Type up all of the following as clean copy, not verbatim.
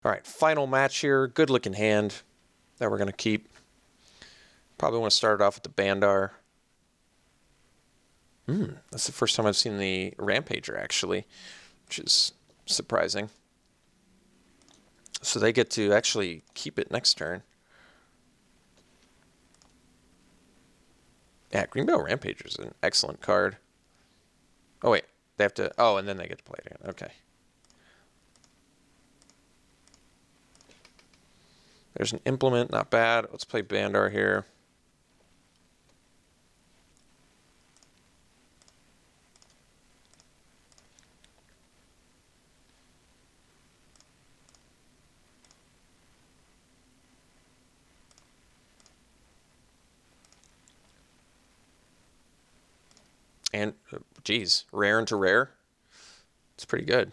All right, final match here. Good looking hand that we're going to keep. Probably want to start it off with the Bandar. That's the first time I've seen the Rampager, actually, which is surprising. So they get to actually keep it next turn. Yeah, Greenbelt Rampager is an excellent card. Oh, wait. They have to... Oh, and then they get to play it again. Okay. There's an Implement. Not bad. Let's play Bandar here. And, geez, rare into rare. It's pretty good.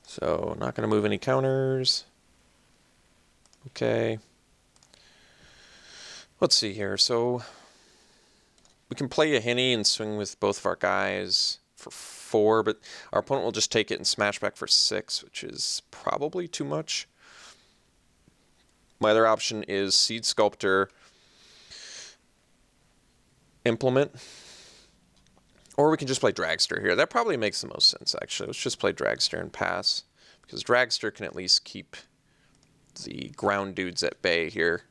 So, not going to move any counters. Okay. Let's see here. So, we can play a Henny and swing with both of our guys for 4, but our opponent will just take it and smash back for 6, which is probably too much. My other option is Seed Sculptor, Implement, or we can just play Dragster here. That probably makes the most sense, actually. Let's just play Dragster and pass, because Dragster can at least keep the ground dudes at bay here.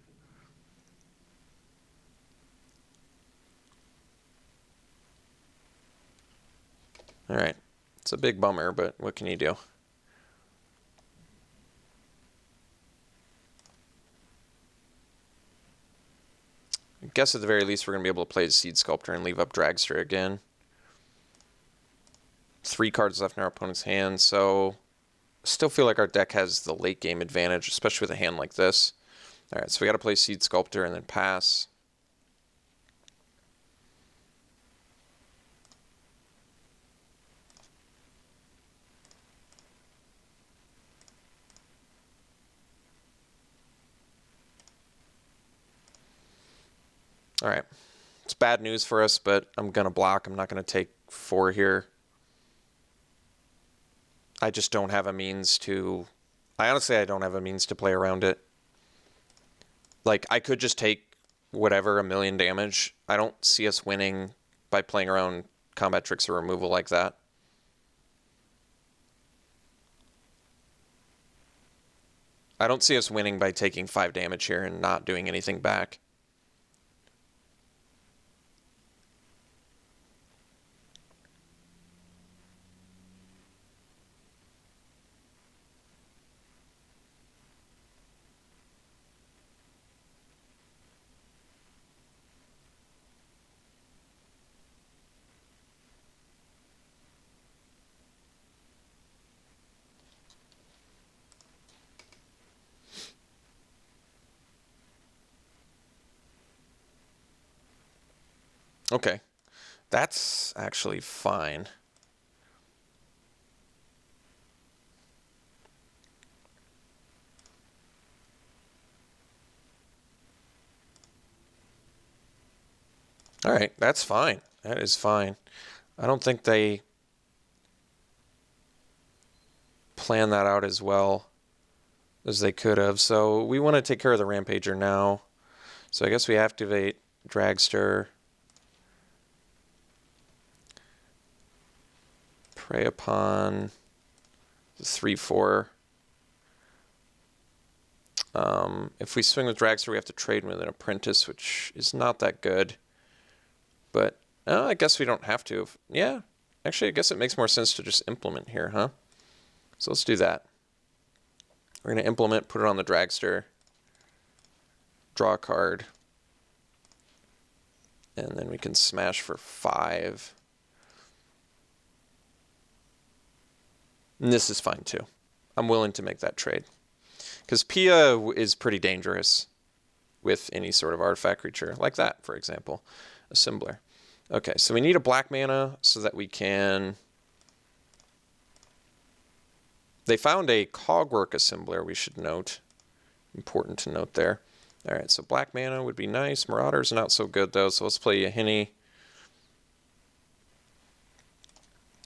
All right. It's a big bummer, but what can you do? I guess at the very least we're going to be able to play the Seed Sculptor and leave up Dragster again. 3 cards left in our opponent's hand, so I still feel like our deck has the late game advantage, especially with a hand like this. All right, so we got to play Seed Sculptor and then pass. All right, it's bad news for us, but I'm going to block. I'm not going to take 4 here. I just don't have a means to... I don't have a means to play around it. Like, I could just take whatever, 1,000,000 damage. I don't see us winning by playing around combat tricks or removal like that. I don't see us winning by taking 5 damage here and not doing anything back. Okay, that's actually fine. All right, that's fine. That is fine. I don't think they planned that out as well as they could have. So we want to take care of the Rampager now. So I guess we activate Dragster. Prey upon the 3/4. If we swing with Dragster, we have to trade with an Apprentice, which is not that good. But I guess we don't have to. Yeah, actually, I guess it makes more sense to just implement here, huh? So let's do that. We're going to implement, put it on the Dragster, draw a card, and then we can smash for 5. And this is fine too. I'm willing to make that trade. Because Pia is pretty dangerous with any sort of artifact creature, like that, for example, Assembler. Okay, so we need a black mana so that we can... They found a Cogwork Assembler, we should note. Important to note there. All right, so black mana would be nice. Marauder's not so good, though, so let's play a Henny.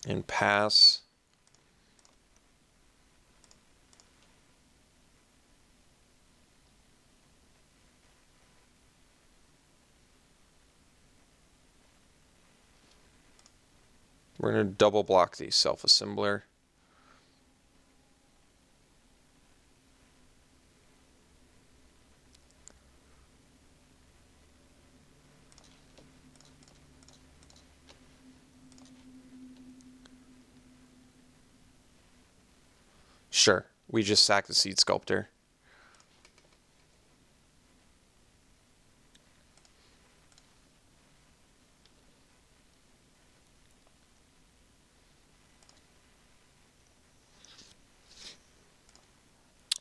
and pass. We're going to double block the self-assembler. Sure, we just sack the Seed Sculptor.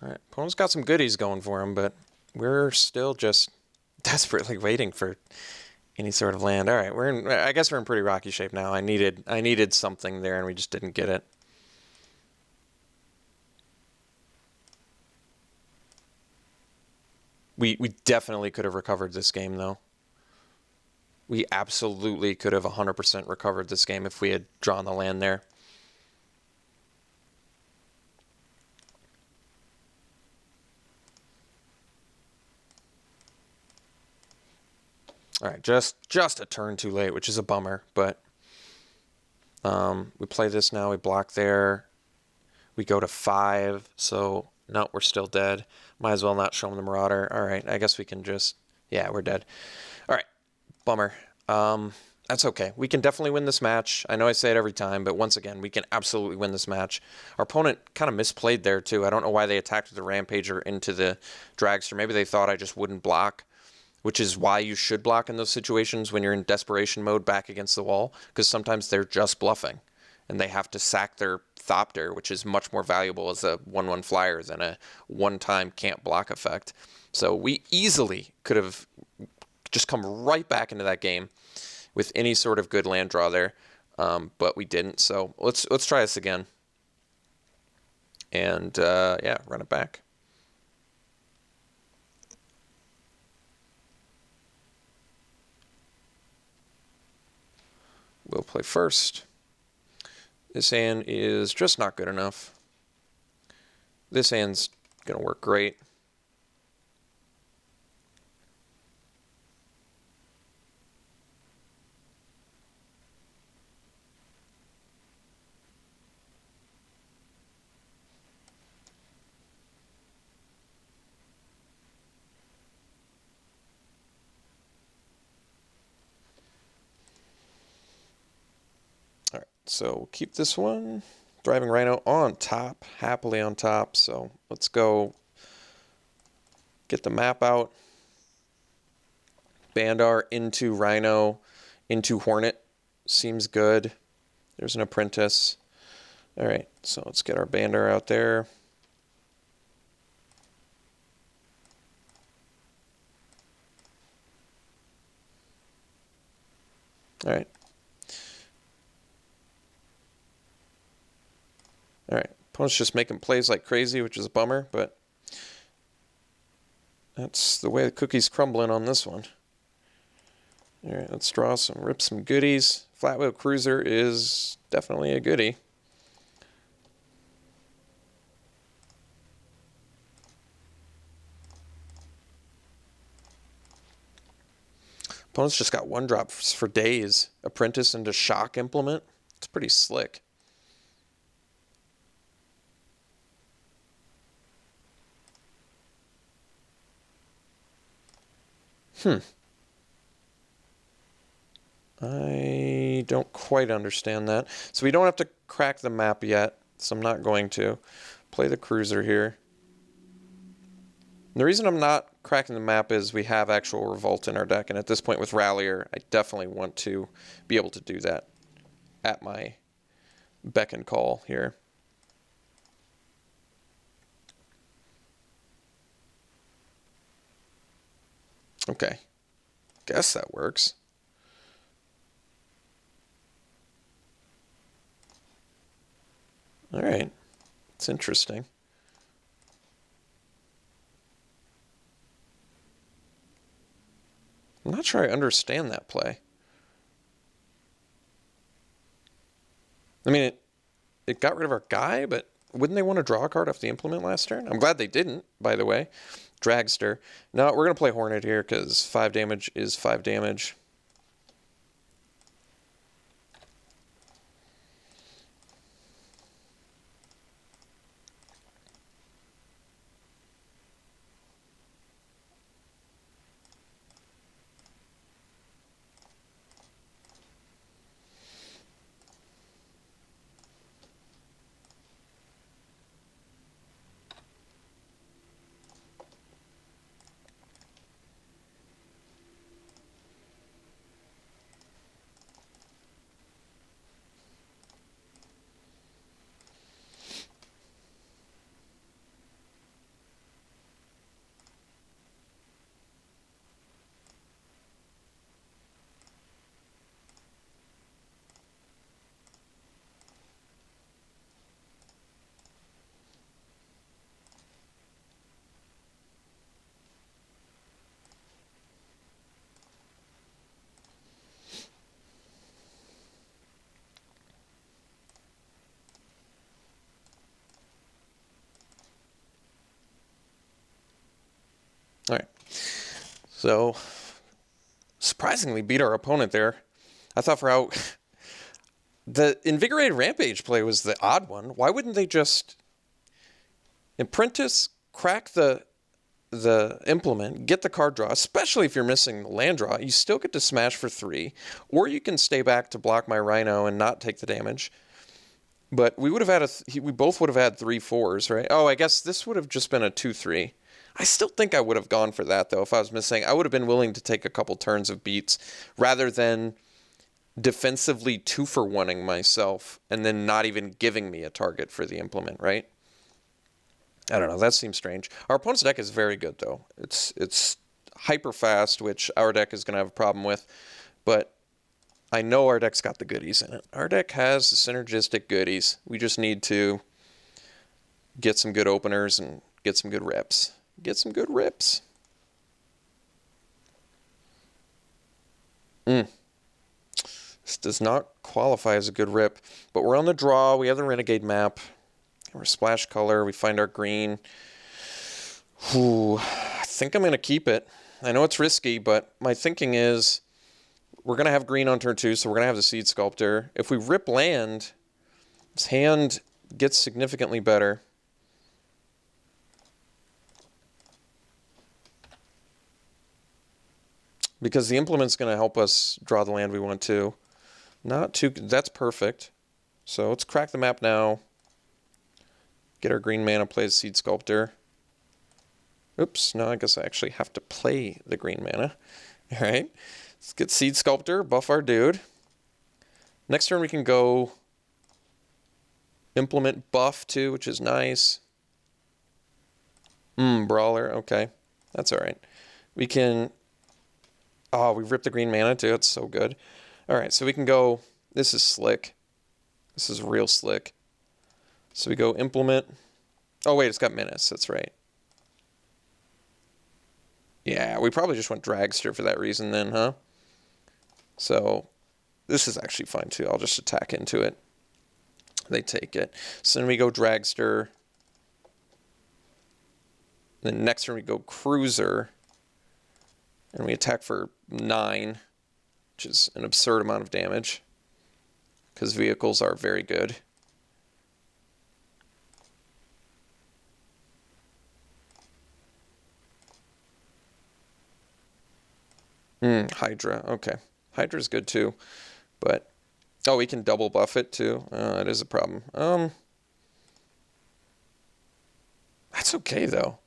Alright, opponent's got some goodies going for him, but we're still just desperately waiting for any sort of land. Alright, I guess we're in pretty rocky shape now. I needed something there and we just didn't get it. We definitely could have recovered this game though. We absolutely could have 100% recovered this game if we had drawn the land there. All right, just a turn too late, which is a bummer, but we play this now, we block there, we go to 5, so no, we're still dead. Might as well not show them the Marauder. All right, I guess we can just, yeah, we're dead. All right, bummer. That's okay. We can definitely win this match. I know I say it every time, but once again, we can absolutely win this match. Our opponent kind of misplayed there, too. I don't know why they attacked with the Rampager into the Dragster. Maybe they thought I just wouldn't block, which is why you should block in those situations when you're in desperation mode back against the wall, because sometimes they're just bluffing, and they have to sack their Thopter, which is much more valuable as a 1/1 flyer than a one-time can't block effect. So we easily could have just come right back into that game with any sort of good land draw there, but we didn't. So let's try this again, and yeah, run it back. We'll play first. This hand is just not good enough. This hand's gonna work great. So we'll keep this one. Thriving Rhino on top, happily on top. So let's go get the map out. Bandar into Rhino, into Hornet. Seems good. There's an Apprentice. All right, so let's get our Bandar out there. All right. All right, opponent's just making plays like crazy, which is a bummer, but that's the way the cookie's crumbling on this one. All right, let's rip some goodies. Flatwheel Cruiser is definitely a goodie. Opponent's just got 1-drops for days. Apprentice into Shock Implement. It's pretty slick. I don't quite understand that. So we don't have to crack the map yet, so I'm not going to. Play the Cruiser here. And the reason I'm not cracking the map is we have actual Revolt in our deck, and at this point with Rallier, I definitely want to be able to do that at my beck and call here. Okay, guess that works. All right, it's interesting. I'm not sure I understand that play. I mean, it got rid of our guy, but wouldn't they want to draw a card off the implement last turn? I'm glad they didn't, by the way. Dragster. No, we're going to play Hornet here because 5 damage is 5 damage. All right. So, surprisingly beat our opponent there. I thought for how... The Invigorated Rampage play was the odd one. Why wouldn't they just... Apprentice, crack the implement, get the card draw, especially if you're missing the land draw. You still get to smash for 3, or you can stay back to block my Rhino and not take the damage. But we would have had we both would have had 3/4s, right? Oh, I guess this would have just been a 2/3. I still think I would have gone for that, though, if I was missing. I would have been willing to take a couple turns of beats rather than defensively 2-for-1ing myself and then not even giving me a target for the implement, right? I don't know. That seems strange. Our opponent's deck is very good, though. It's hyper fast, which our deck is going to have a problem with. But I know our deck's got the goodies in it. Our deck has the synergistic goodies. We just need to get some good openers and get some good reps. Get some good rips. This does not qualify as a good rip. But we're on the draw. We have the Renegade map. We're splash color. We find our green. Ooh, I think I'm going to keep it. I know it's risky, but my thinking is we're going to have green on turn 2, so we're going to have the Seed Sculptor. If we rip land, his hand gets significantly better. Because the implement's going to help us draw the land we want to. Not too... That's perfect. So let's crack the map now. Get our green mana, play the Seed Sculptor. Oops, no, I guess I actually have to play the green mana. All right, let's get Seed Sculptor, buff our dude. Next turn we can go Implement buff too, which is nice. Brawler, okay. That's all right. We can... Oh, we ripped the green mana too. It's so good. All right, so we can go... This is slick. This is real slick. So we go Implement. Oh, wait, it's got Menace. That's right. Yeah, we probably just went Dragster for that reason then, huh? So this is actually fine too. I'll just attack into it. They take it. So then we go Dragster. Then next turn we go Cruiser. And we attack for 9, which is an absurd amount of damage. Because vehicles are very good. Hydra, okay. Hydra's good too. But, oh, we can double buff it too. That is a problem. That's okay though.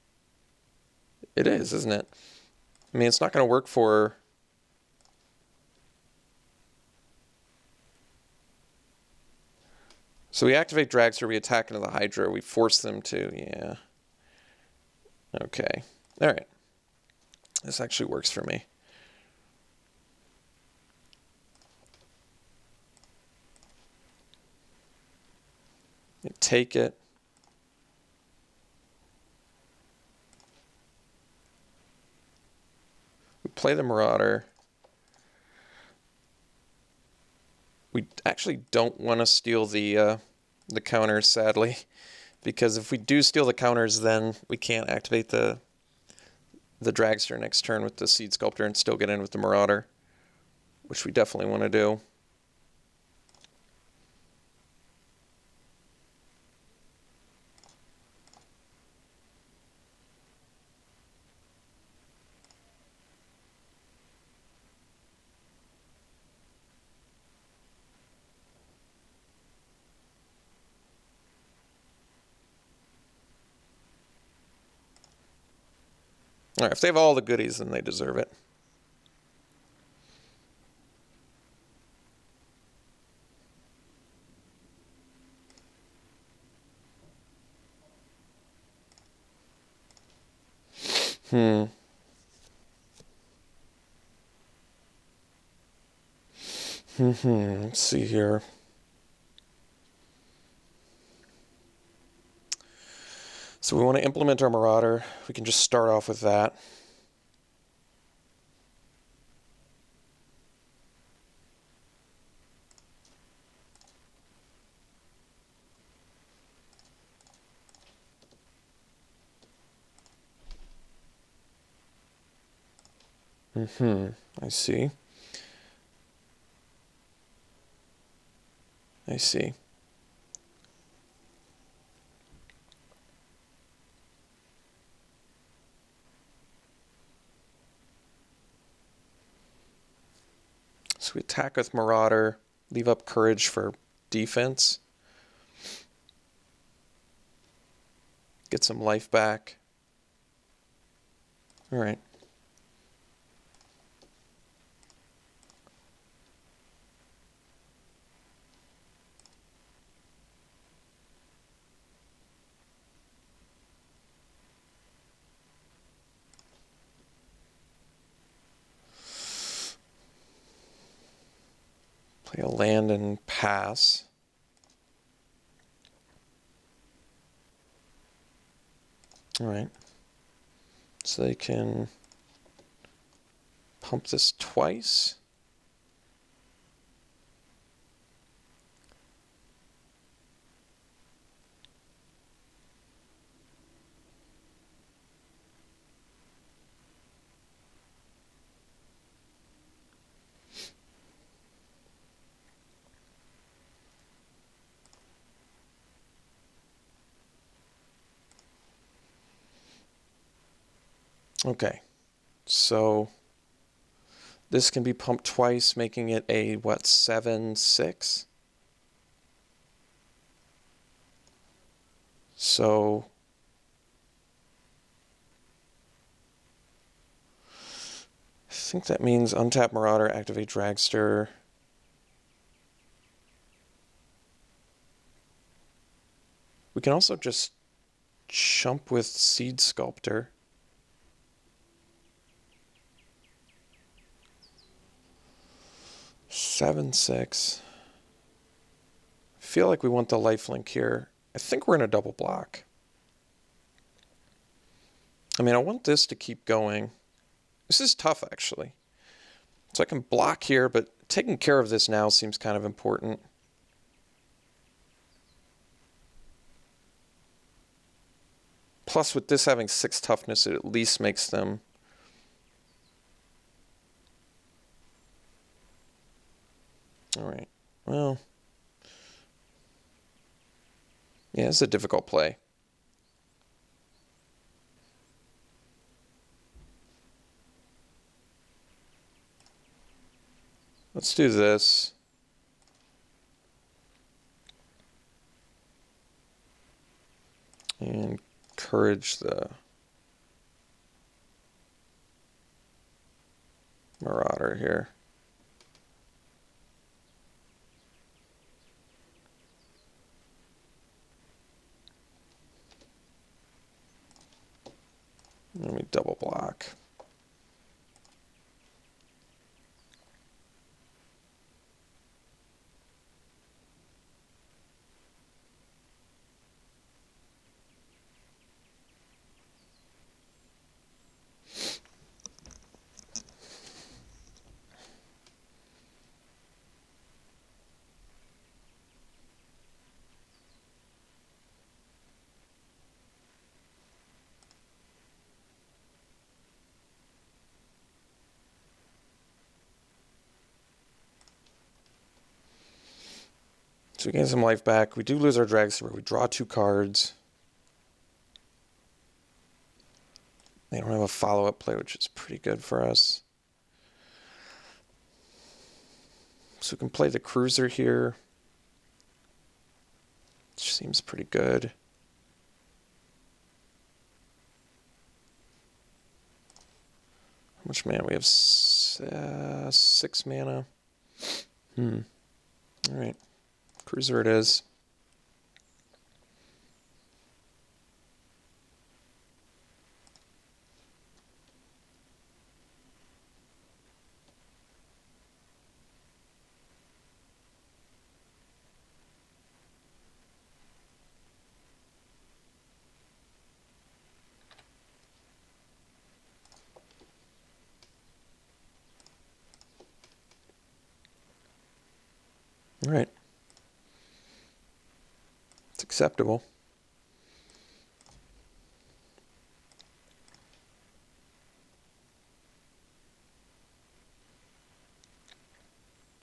It is, isn't it? I mean, it's not going to work for... So we activate Dragster, we attack into the Hydra, we force them to, yeah. Okay. All right. This actually works for me. You take it. We play the Marauder. We actually don't want to steal the counters, sadly, because if we do steal the counters, then we can't activate the Dragster next turn with the Seed Sculptor and still get in with the Marauder, which we definitely want to do. All right, if they have all the goodies, then they deserve it. Let's see here. So we want to implement our Marauder. We can just start off with that. I see. I see. So we attack with Marauder, leave up Courage for defense. Get some life back. All right. Play a land and pass. All right. So they can pump this twice. Okay, so this can be pumped twice, making it a, what, 7/6? So I think that means untap Marauder, activate Dragster. We can also just chump with Seed Sculptor. Seven, 6. I feel like we want the lifelink here. I think we're in a double block. I mean, I want this to keep going. This is tough, actually. So I can block here, but taking care of this now seems kind of important. Plus, with this having 6 toughness, it at least makes them... All right, well... Yeah, it's a difficult play. Let's do this. And encourage the Marauder here. Let me double block. So we gain some life back. We do lose our dragster, but we draw 2 cards. They don't have a follow-up play, which is pretty good for us. So we can play the cruiser here, which seems pretty good. How much mana? We have 6 mana. All right. Cruiser it is. All right. It's acceptable.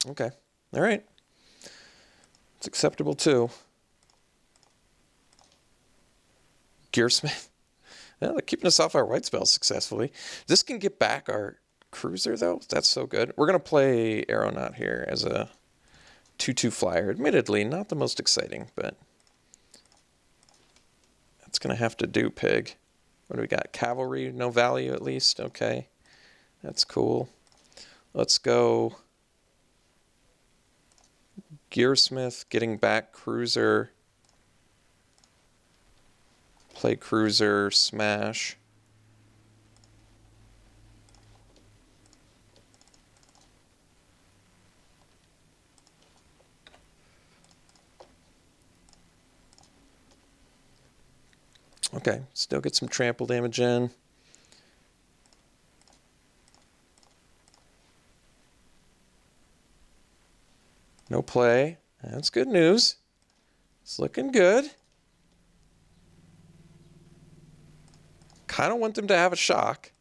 Okay. All right. It's acceptable too. Gearsmith. Well, they're keeping us off our white spells successfully. This can get back our cruiser though. That's so good. We're going to play Aeronaut here as a 2/2 flyer. Admittedly, not the most exciting, but that's going to have to do, Pig. What do we got? Cavalry, no value at least. Okay. That's cool. Let's go Gearsmith, getting back cruiser. Play cruiser, smash. Okay, still get some trample damage in. No play. That's good news. It's looking good. Kind of want them to have a shock.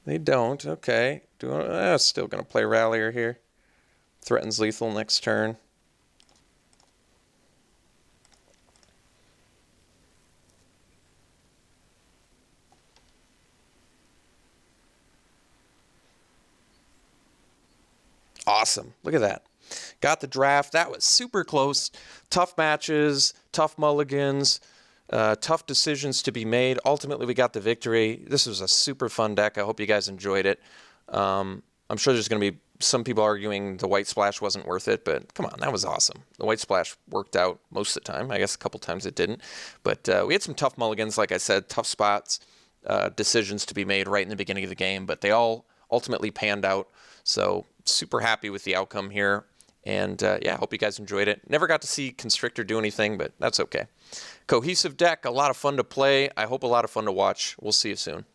They don't. Okay. Still going to play Rallier here. Threatens lethal next turn. Awesome. Look at that. Got the draft. That was super close. Tough matches, tough mulligans, tough decisions to be made. Ultimately, we got the victory. This was a super fun deck. I hope you guys enjoyed it. I'm sure there's going to be some people arguing the white splash wasn't worth it, but come on, that was awesome. The white splash worked out most of the time. I guess a couple times it didn't. But we had some tough mulligans, like I said, tough spots, decisions to be made right in the beginning of the game, but they all ultimately panned out. So super happy with the outcome here. And yeah, hope you guys enjoyed it. Never got to see Constrictor do anything, but that's okay. Cohesive deck, a lot of fun to play. I hope a lot of fun to watch. We'll see you soon.